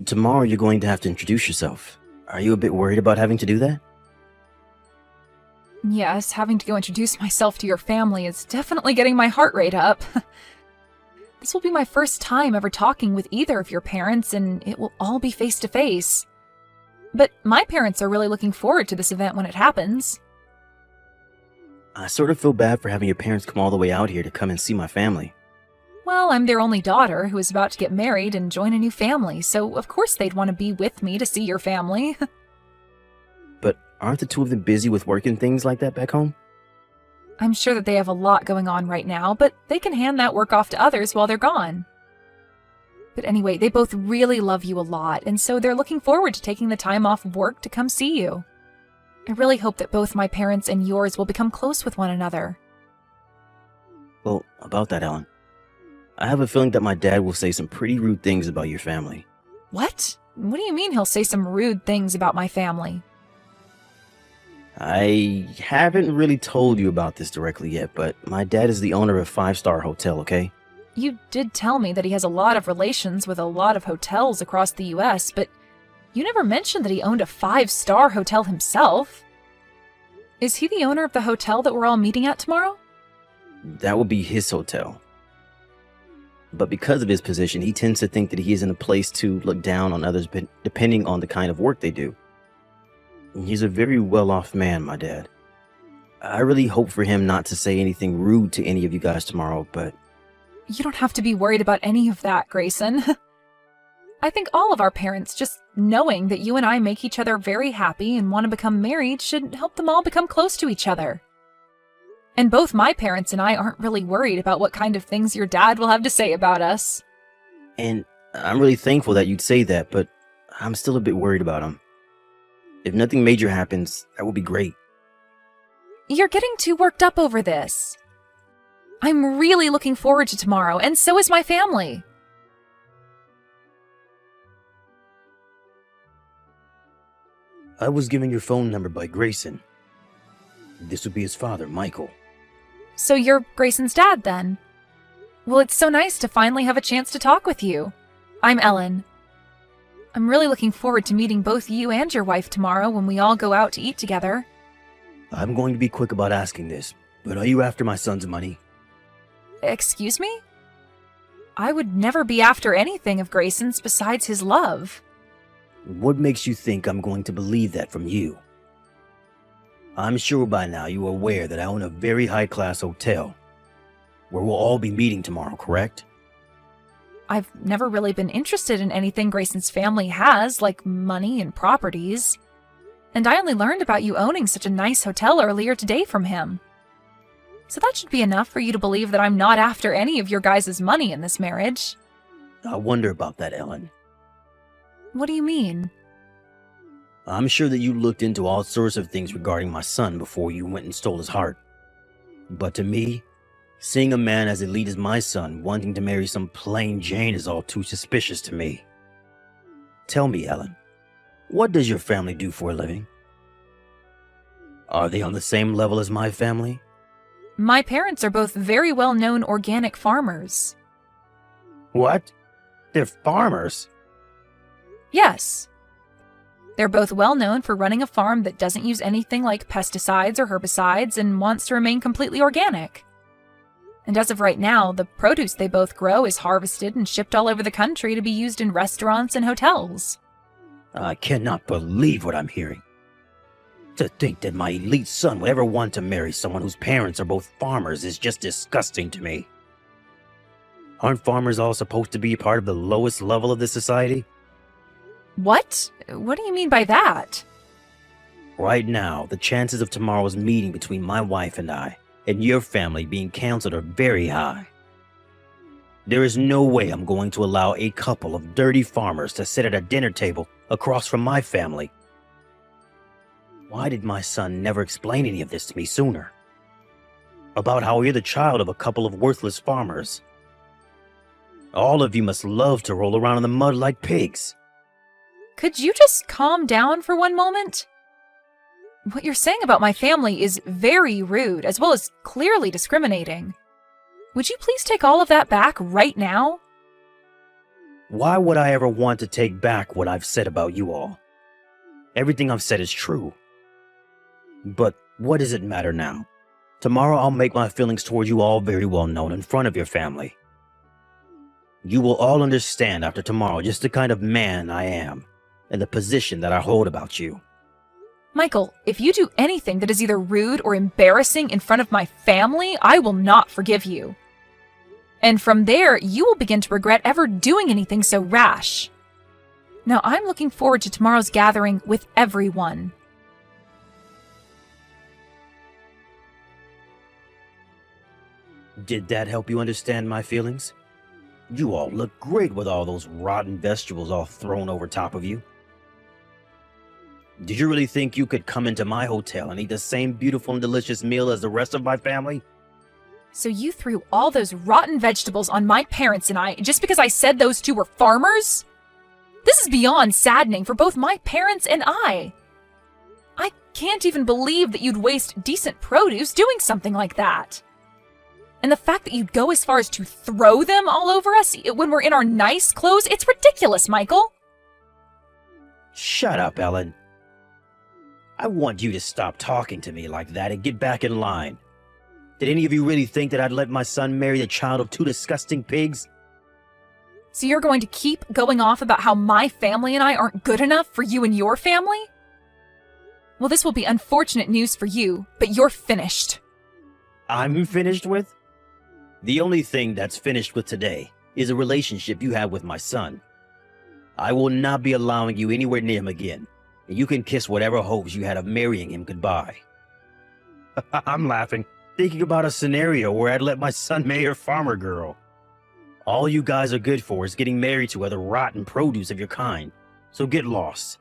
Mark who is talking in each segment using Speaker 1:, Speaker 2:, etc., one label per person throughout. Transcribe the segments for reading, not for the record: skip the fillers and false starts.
Speaker 1: Tomorrow you're going to have to introduce yourself. Are you a bit worried about having to do that?
Speaker 2: Yes, having to go introduce myself to your family is definitely getting my heart rate up. This will be my first time ever talking with either of your parents, and it will all be face to face. But my parents are really looking forward to this event when it happens.
Speaker 1: I sort of feel bad for having your parents come all the way out here to come and see my family.
Speaker 2: Well, I'm their only daughter who is about to get married and join a new family, so of course they'd want to be with me to see your family.
Speaker 1: But aren't the two of them busy with work and things like that back home?
Speaker 2: I'm sure that they have a lot going on right now, but they can hand that work off to others while they're gone. But anyway, they both really love you a lot, and so they're looking forward to taking the time off of work to come see you. I really hope that both my parents and yours will become close with one another.
Speaker 1: Well, about that, Ellen. I have a feeling that my dad will say some pretty rude things about your family.
Speaker 2: What? What do you mean he'll say some rude things about my family?
Speaker 1: I haven't really told you about this directly yet, but my dad is the owner of a five-star hotel, okay?
Speaker 2: You did tell me that he has a lot of relations with a lot of hotels across the US, but you never mentioned that he owned a 5-star hotel himself. Is he the owner of the hotel that we're all meeting at tomorrow?
Speaker 1: That would be his hotel. But because of his position, he tends to think that he is in a place to look down on others depending on the kind of work they do. He's a very well-off man, my dad. I really hope for him not to say anything rude to any of you guys tomorrow, but...
Speaker 2: You don't have to be worried about any of that, Grayson. I think all of our parents, just knowing that you and I make each other very happy and want to become married, should help them all become close to each other. And both my parents and I aren't really worried about what kind of things your dad will have to say about us.
Speaker 1: And I'm really thankful that you'd say that, but I'm still a bit worried about him. If nothing major happens, that would be great.
Speaker 2: You're getting too worked up over this. I'm really looking forward to tomorrow, and so is my family.
Speaker 1: I was given your phone number by Grayson. This would be his father, Michael.
Speaker 2: So you're Grayson's dad, then? Well, it's so nice to finally have a chance to talk with you. I'm Ellen. I'm really looking forward to meeting both you and your wife tomorrow when we all go out to eat together.
Speaker 1: I'm going to be quick about asking this, but are you after my son's money?
Speaker 2: Excuse me? I would never be after anything of Grayson's besides his love.
Speaker 1: What makes you think I'm going to believe that from you? I'm sure by now you are aware that I own a very high-class hotel, where we'll all be meeting tomorrow, correct?
Speaker 2: I've never really been interested in anything Grayson's family has, like money and properties. And I only learned about you owning such a nice hotel earlier today from him. So that should be enough for you to believe that I'm not after any of your guys' money in this marriage.
Speaker 1: I wonder about that, Ellen.
Speaker 2: What do you mean?
Speaker 1: I'm sure that you looked into all sorts of things regarding my son before you went and stole his heart. But to me, seeing a man as elite as my son wanting to marry some plain Jane is all too suspicious to me. Tell me, Ellen, what does your family do for a living? Are they on the same level as my family?
Speaker 2: My parents are both very well-known organic farmers.
Speaker 1: What? They're farmers?
Speaker 2: Yes. They're both well-known for running a farm that doesn't use anything like pesticides or herbicides and wants to remain completely organic. And as of right now, the produce they both grow is harvested and shipped all over the country to be used in restaurants and hotels.
Speaker 1: I cannot believe what I'm hearing. To think that my elite son would ever want to marry someone whose parents are both farmers is just disgusting to me. Aren't farmers all supposed to be a part of the lowest level of this society?
Speaker 2: What? What do you mean by that?
Speaker 1: Right now, the chances of tomorrow's meeting between my wife and I, and your family being canceled are very high. There is no way I'm going to allow a couple of dirty farmers to sit at a dinner table across from my family. Why did my son never explain any of this to me sooner? About how you're the child of a couple of worthless farmers. All of you must love to roll around in the mud like pigs.
Speaker 2: Could you just calm down for one moment? What you're saying about my family is very rude, as well as clearly discriminating. Would you please take all of that back right now?
Speaker 1: Why would I ever want to take back what I've said about you all? Everything I've said is true. But what does it matter now? Tomorrow I'll make my feelings towards you all very well known in front of your family. You will all understand after tomorrow just the kind of man I am and the position that I hold about you.
Speaker 2: Michael, if you do anything that is either rude or embarrassing in front of my family, I will not forgive you. And from there, you will begin to regret ever doing anything so rash. Now, I'm looking forward to tomorrow's gathering with everyone.
Speaker 1: Did that help you understand my feelings? You all look great with all those rotten vegetables all thrown over top of you. Did you really think you could come into my hotel and eat the same beautiful and delicious meal as the rest of my family?
Speaker 2: So you threw all those rotten vegetables on my parents and I just because I said those two were farmers? This is beyond saddening for both my parents and I. I can't even believe that you'd waste decent produce doing something like that. And the fact that you'd go as far as to throw them all over us when we're in our nice clothes, it's ridiculous, Michael.
Speaker 1: Shut up, Ellen. I want you to stop talking to me like that and get back in line. Did any of you really think that I'd let my son marry the child of two disgusting pigs?
Speaker 2: So you're going to keep going off about how my family and I aren't good enough for you and your family? Well, this will be unfortunate news for you, but you're finished.
Speaker 1: I'm finished with? The only thing that's finished with today is a relationship you have with my son. I will not be allowing you anywhere near him again, and you can kiss whatever hopes you had of marrying him goodbye. I'm laughing, thinking about a scenario where I'd let my son marry a farmer girl. All you guys are good for is getting married to other rotten produce of your kind, so get lost.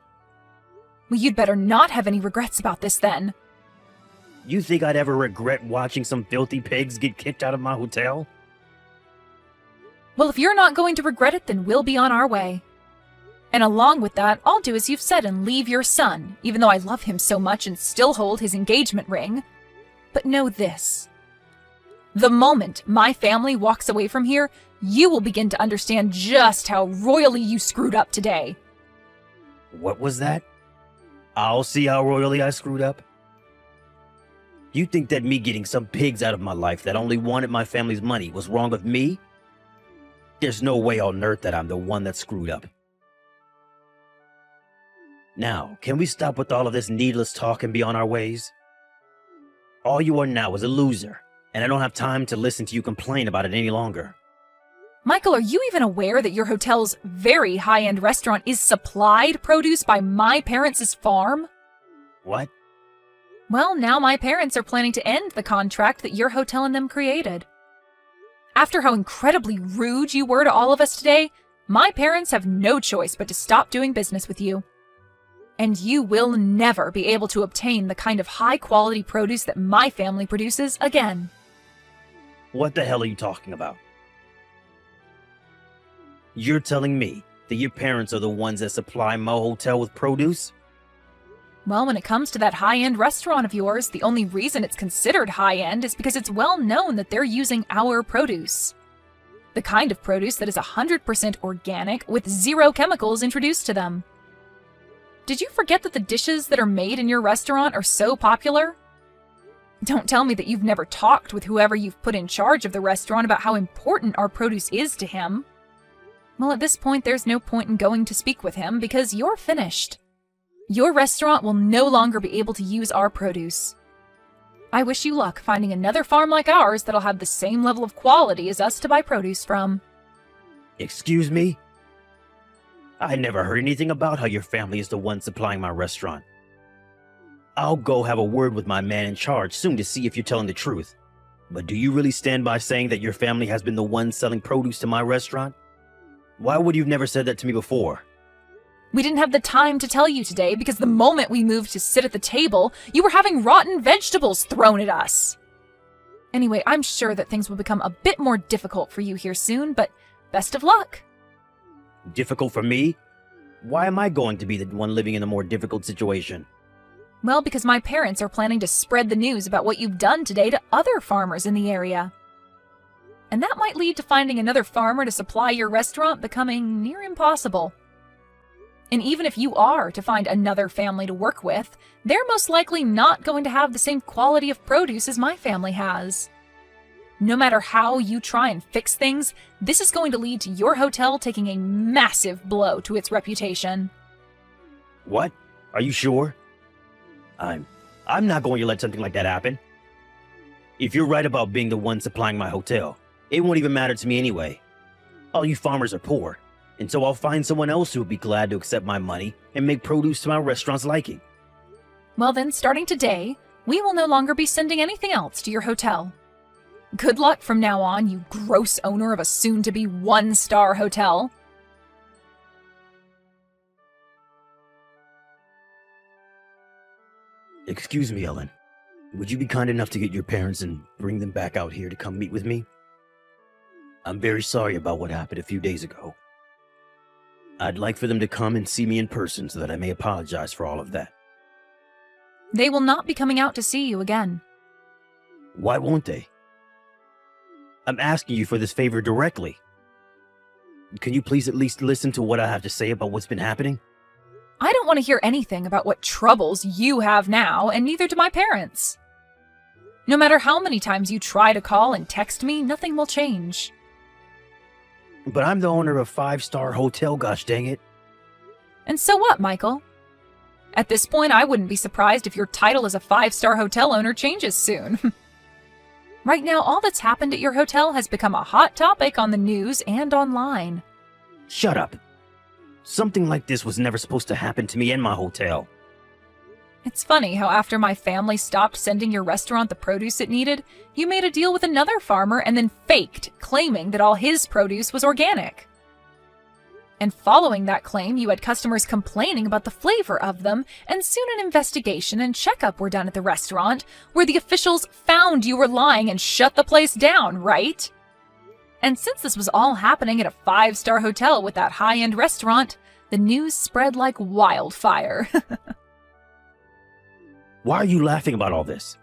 Speaker 2: Well, you'd better not have any regrets about this then.
Speaker 1: You think I'd ever regret watching some filthy pigs get kicked out of my hotel?
Speaker 2: Well, if you're not going to regret it, then we'll be on our way. And along with that, I'll do as you've said and leave your son, even though I love him so much and still hold his engagement ring. But know this. The moment my family walks away from here, you will begin to understand just how royally you screwed up today.
Speaker 1: What was that? I'll see how royally I screwed up. You think that me getting some pigs out of my life that only wanted my family's money was wrong with me? There's no way on earth that I'm the one that screwed up. Now, can we stop with all of this needless talk and be on our ways? All you are now is a loser, and I don't have time to listen to you complain about it any longer.
Speaker 2: Michael, are you even aware that your hotel's very high-end restaurant is supplied produce by my parents' farm?
Speaker 1: What?
Speaker 2: Well, now my parents are planning to end the contract that your hotel and them created. After how incredibly rude you were to all of us today, my parents have no choice but to stop doing business with you. And you will never be able to obtain the kind of high-quality produce that my family produces again.
Speaker 1: What the hell are you talking about? You're telling me that your parents are the ones that supply my hotel with produce?
Speaker 2: Well, when it comes to that high-end restaurant of yours, the only reason it's considered high-end is because it's well known that they're using our produce. The kind of produce that is 100% organic with zero chemicals introduced to them. Did you forget that the dishes that are made in your restaurant are so popular? Don't tell me that you've never talked with whoever you've put in charge of the restaurant about how important our produce is to him. Well, at this point, there's no point in going to speak with him because you're finished. Your restaurant will no longer be able to use our produce. I wish you luck finding another farm like ours that'll have the same level of quality as us to buy produce from.
Speaker 1: Excuse me? I never heard anything about how your family is the one supplying my restaurant. I'll go have a word with my man in charge soon to see if you're telling the truth. But do you really stand by saying that your family has been the one selling produce to my restaurant? Why would you have never said that to me before?
Speaker 2: We didn't have the time to tell you today because the moment we moved to sit at the table, you were having rotten vegetables thrown at us. Anyway, I'm sure that things will become a bit more difficult for you here soon, but best of luck.
Speaker 1: Difficult for me? Why am I going to be the one living in a more difficult situation?
Speaker 2: Well, because my parents are planning to spread the news about what you've done today to other farmers in the area. and that might lead to finding another farmer to supply your restaurant becoming near impossible. And even if you are to find another family to work with, they're most likely not going to have the same quality of produce as my family has. No matter how you try and fix things, this is going to lead to your hotel taking a massive blow to its reputation.
Speaker 1: What? Are you sure? I'm not going to let something like that happen. If you're right about being the one supplying my hotel, it won't even matter to me anyway. All you farmers are poor, and so I'll find someone else who would be glad to accept my money and make produce to my restaurant's liking.
Speaker 2: Well then, starting today, we will no longer be sending anything else to your hotel. Good luck from now on, you gross owner of a soon-to-be one-star hotel.
Speaker 1: Excuse me, Ellen. Would you be kind enough to get your parents and bring them back out here to come meet with me? I'm very sorry about what happened a few days ago. I'd like for them to come and see me in person so that I may apologize for all of that.
Speaker 2: They will not be coming out to see you again.
Speaker 1: Why won't they? I'm asking you for this favor directly. Can you please at least listen to what I have to say about what's been happening?
Speaker 2: I don't want to hear anything about what troubles you have now, and neither do my parents. No matter how many times you try to call and text me, nothing will change.
Speaker 1: But I'm the owner of a 5-star hotel, gosh dang it.
Speaker 2: And so what, Michael? At this point, I wouldn't be surprised if your title as a 5-star hotel owner changes soon. Right now, all that's happened at your hotel has become a hot topic on the news and online.
Speaker 1: Shut up. Something like this was never supposed to happen to me in my hotel.
Speaker 2: It's funny how after my family stopped sending your restaurant the produce it needed, you made a deal with another farmer and then faked, claiming that all his produce was organic. And following that claim, you had customers complaining about the flavor of them, and soon an investigation and checkup were done at the restaurant, where the officials found you were lying and shut the place down, right? And since this was all happening at a 5-star hotel with that high-end restaurant, the news spread like wildfire.
Speaker 1: Why are you laughing about all this?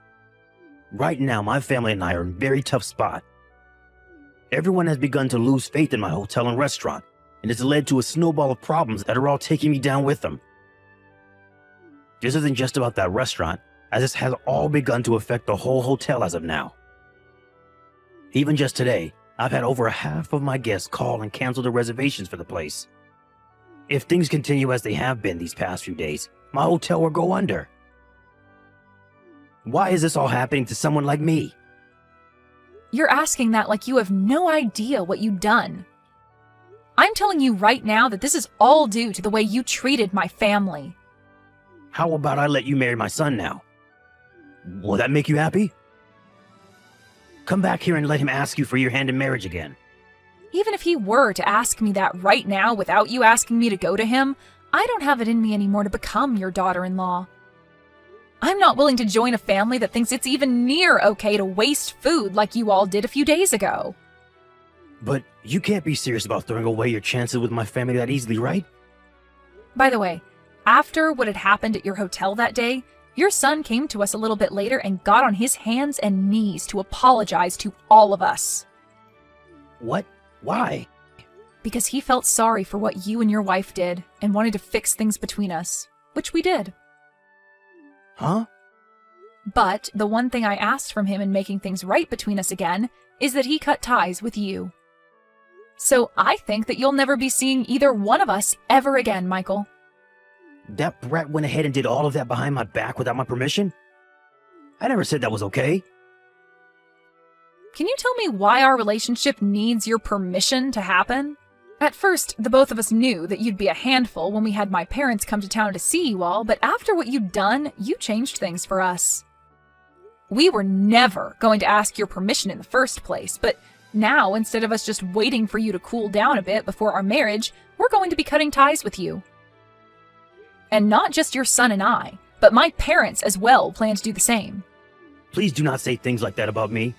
Speaker 1: Right now, my family and I are in a very tough spot. Everyone has begun to lose faith in my hotel and restaurant, and it's led to a snowball of problems that are all taking me down with them. This isn't just about that restaurant, as this has all begun to affect the whole hotel as of now. Even just today, I've had over half of my guests call and cancel their reservations for the place. If things continue as they have been these past few days, my hotel will go under. Why is this all happening to someone like me?
Speaker 2: You're asking that like you have no idea what you've done. I'm telling you right now that this is all due to the way you treated my family.
Speaker 1: How about I let you marry my son now? Will that make you happy? Come back here and let him ask you for your hand in marriage again.
Speaker 2: Even if he were to ask me that right now without you asking me to go to him, I don't have it in me anymore to become your daughter-in-law. I'm not willing to join a family that thinks it's even near okay to waste food like you all did a few days ago.
Speaker 1: But you can't be serious about throwing away your chances with my family that easily, right?
Speaker 2: By the way, after what had happened at your hotel that day, your son came to us a little bit later and got on his hands and knees to apologize to all of us.
Speaker 1: What? Why?
Speaker 2: Because he felt sorry for what you and your wife did and wanted to fix things between us, which we did.
Speaker 1: Huh?
Speaker 2: But the one thing I asked from him in making things right between us again is that he cut ties with you. So I think that you'll never be seeing either one of us ever again, Michael.
Speaker 1: That brat went ahead and did all of that behind my back without my permission? I never said that was okay.
Speaker 2: Can you tell me why our relationship needs your permission to happen? At first, the both of us knew that you'd be a handful when we had my parents come to town to see you all, but after what you'd done, you changed things for us. We were never going to ask your permission in the first place, but now, instead of us just waiting for you to cool down a bit before our marriage, we're going to be cutting ties with you. And not just your son and I, but my parents as well plan to do the same.
Speaker 1: Please do not say things like that about me.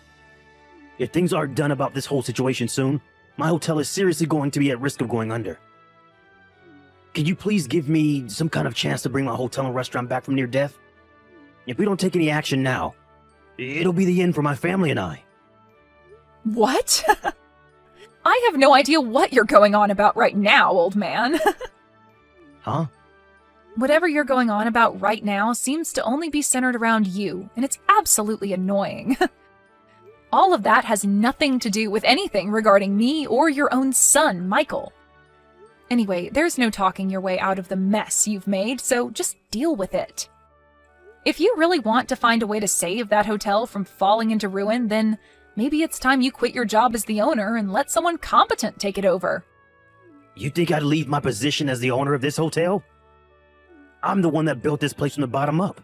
Speaker 1: If things aren't done about this whole situation soon, my hotel is seriously going to be at risk of going under. Can you please give me some kind of chance to bring my hotel and restaurant back from near death? If we don't take any action now, it'll be the end for my family and I.
Speaker 2: What? I have no idea what you're going on about right now, old man.
Speaker 1: Huh?
Speaker 2: Whatever you're going on about right now seems to only be centered around you, and it's absolutely annoying. All of that has nothing to do with anything regarding me or your own son, Michael. Anyway, there's no talking your way out of the mess you've made, so just deal with it. If you really want to find a way to save that hotel from falling into ruin, then maybe it's time you quit your job as the owner and let someone competent take it over.
Speaker 1: You think I'd leave my position as the owner of this hotel? I'm the one that built this place from the bottom up.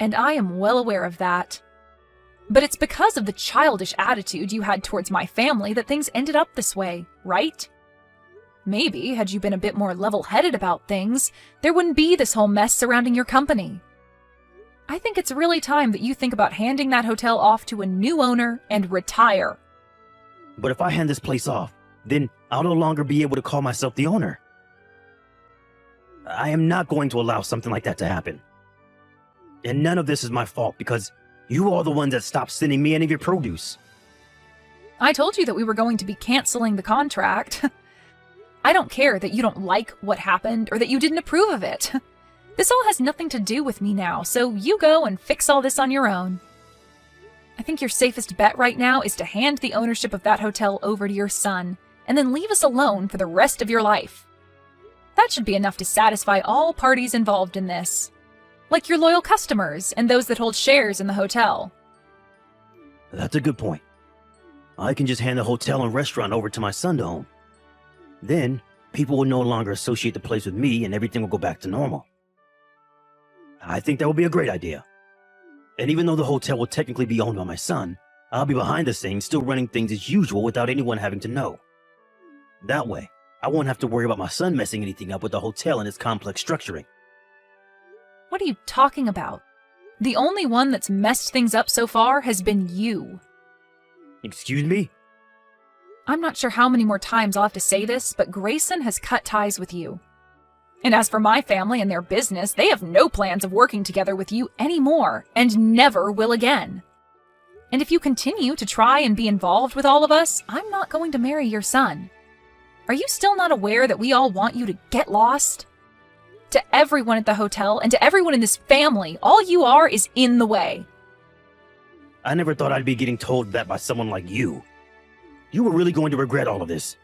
Speaker 2: And I am well aware of that. But it's because of the childish attitude you had towards my family that things ended up this way, right? Maybe, had you been a bit more level-headed about things, there wouldn't be this whole mess surrounding your company. I think it's really time that you think about handing that hotel off to a new owner and retire.
Speaker 1: But if I hand this place off, then I'll no longer be able to call myself the owner. I am not going to allow something like that to happen. And none of this is my fault because you are the ones that stopped sending me any of your produce.
Speaker 2: I told you that we were going to be canceling the contract. I don't care that you don't like what happened or that you didn't approve of it. This all has nothing to do with me now, so you go and fix all this on your own. I think your safest bet right now is to hand the ownership of that hotel over to your son, and then leave us alone for the rest of your life. That should be enough to satisfy all parties involved in this, like your loyal customers and those that hold shares in the hotel.
Speaker 1: That's a good point. I can just hand the hotel and restaurant over to my son to own. Then, people will no longer associate the place with me and everything will go back to normal. I think that would be a great idea. And even though the hotel will technically be owned by my son, I'll be behind the scenes still running things as usual without anyone having to know. That way, I won't have to worry about my son messing anything up with the hotel and its complex structuring.
Speaker 2: What are you talking about? The only one that's messed things up so far has been you.
Speaker 1: Excuse me?
Speaker 2: I'm not sure how many more times I'll have to say this, but Grayson has cut ties with you. And as for my family and their business, they have no plans of working together with you anymore, and never will again. And if you continue to try and be involved with all of us, I'm not going to marry your son. Are you still not aware that we all want you to get lost? To everyone at the hotel and to everyone in this family, all you are is in the way.
Speaker 1: I never thought I'd be getting told that by someone like you. You were really going to regret all of this.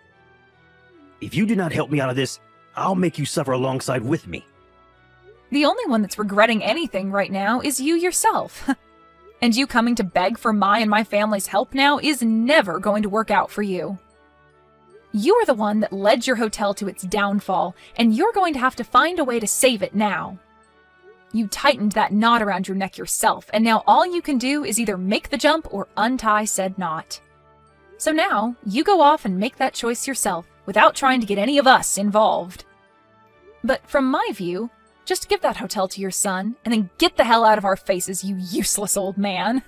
Speaker 1: If you do not help me out of this, I'll make you suffer alongside with me.
Speaker 2: The only one that's regretting anything right now is you yourself. And you coming to beg for my and my family's help now is never going to work out for you. You are the one that led your hotel to its downfall, and you're going to have to find a way to save it now. You tightened that knot around your neck yourself, and now all you can do is either make the jump or untie said knot. So now, you go off and make that choice yourself, without trying to get any of us involved. But from my view, just give that hotel to your son, and then get the hell out of our faces, you useless old man.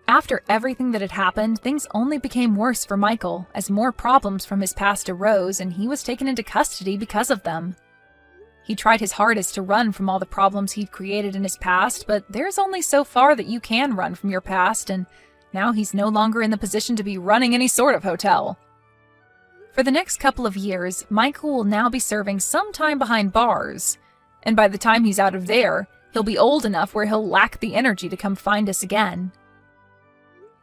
Speaker 2: After everything that had happened, things only became worse for Michael, as more problems from his past arose and he was taken into custody because of them. He tried his hardest to run from all the problems he'd created in his past, but there's only so far that you can run from your past, and now he's no longer in the position to be running any sort of hotel. For the next couple of years, Michael will now be serving some time behind bars, and by the time he's out of there, he'll be old enough where he'll lack the energy to come find us again.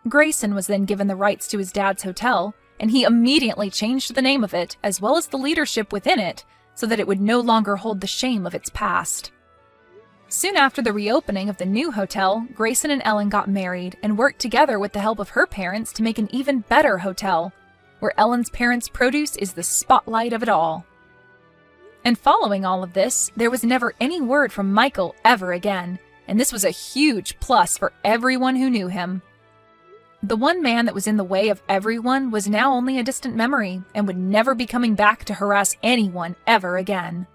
Speaker 2: Grayson was then given the rights to his dad's hotel, and he immediately changed the name of it, as well as the leadership within it, so that it would no longer hold the shame of its past. Soon after the reopening of the new hotel, Grayson and Ellen got married and worked together with the help of her parents to make an even better hotel, where Ellen's parents' produce is the spotlight of it all. And following all of this, there was never any word from Michael ever again, and this was a huge plus for everyone who knew him. The one man that was in the way of everyone was now only a distant memory and would never be coming back to harass anyone ever again.